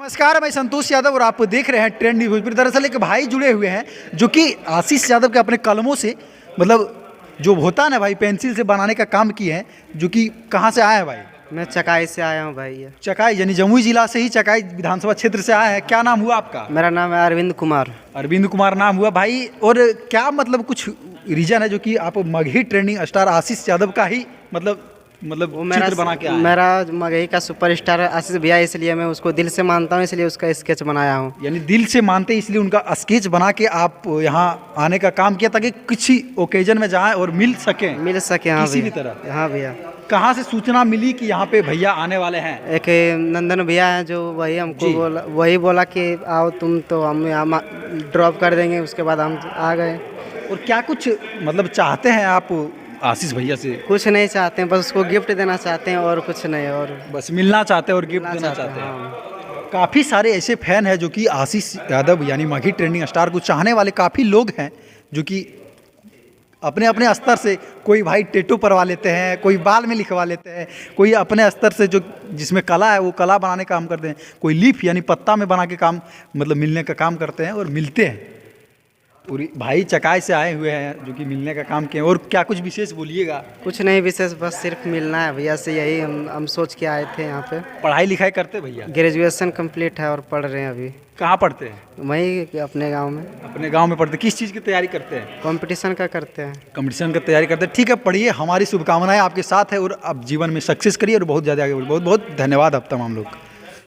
नमस्कार, मैं संतोष यादव और आप देख रहे हैं ट्रेंड न्यूज़ भोजपुरी। दरअसल एक भाई जुड़े हुए हैं जो कि आशीष यादव के अपने कलमों से मतलब जो होता है ना भाई, पेंसिल से बनाने का काम किए हैं। जो कि कहाँ से आया है भाई? मैं चकाई से आया हूँ भाई। ये चकाई यानी जमुई जिला से ही, चकाई विधानसभा क्षेत्र से आया है। क्या नाम हुआ आपका? मेरा नाम है अरविंद कुमार। अरविंद कुमार नाम हुआ भाई। और क्या मतलब कुछ रीजन है जो कि आप मगही ट्रेंडिंग स्टार आशीष यादव का ही मतलब वो मेरा चित्र बना के आए हैं? मेरा मगही का सुपरस्टार आशीष भैया, इसलिए मैं उसको दिल से मानता हूँ, इसलिए उसका स्केच बनाया हूँ। यानी दिल से मानते हैं इसलिए उनका स्केच बना के आप यहाँ आने का काम किया ताकि किसी ओकेजन में जाएं और मिल सके हाँ किसी भी भैया। तरह। हाँ भैया। कहाँ से सूचना मिली कि यहाँ पे भैया आने वाले हैं? एक नंदन भैया है जो वही हमको वही बोला कि आओ तुम, तो हम यहाँ ड्रॉप कर देंगे। उसके बाद हम आ गए। और क्या कुछ मतलब चाहते हैं आप आशीष भैया से? कुछ नहीं चाहते हैं, बस उसको गिफ्ट देना चाहते हैं और कुछ नहीं। और बस मिलना चाहते हैं और गिफ्ट देना चाहते हैं। काफ़ी सारे ऐसे फैन हैं जो कि आशीष यादव यानी मगही ट्रेंडिंग स्टार को चाहने वाले काफ़ी लोग हैं जो कि अपने अपने स्तर से, कोई भाई टेटू परवा लेते हैं, कोई बाल में लिखवा लेते हैं, कोई अपने स्तर से जो जिसमें कला है वो कला बनाने का काम करते हैं, कोई लीफ यानी पत्ता में बना के काम मतलब मिलने का काम करते हैं और मिलते हैं। पूरी भाई चकाई से आए हुए हैं जो कि मिलने का काम किए। और क्या कुछ विशेष बोलिएगा? कुछ नहीं विशेष, बस सिर्फ मिलना है भैया से, यही हम सोच के आए थे यहाँ पे। पढ़ाई लिखाई करते भैया? ग्रेजुएशन कंप्लीट है और पढ़ रहे हैं अभी। कहाँ पढ़ते हैं? वहीं अपने गांव में। अपने गांव में पढ़ते? किस चीज़ की तैयारी करते हैं? कंपटीशन का करते हैं। कंपटीशन का तैयारी करते हैं। ठीक है, पढ़िए, हमारी शुभकामनाएं आपके साथ है और आप जीवन में सक्सेस करिए और बहुत ज़्यादा आगे बढ़िए। बहुत बहुत धन्यवाद आप तमाम लोग।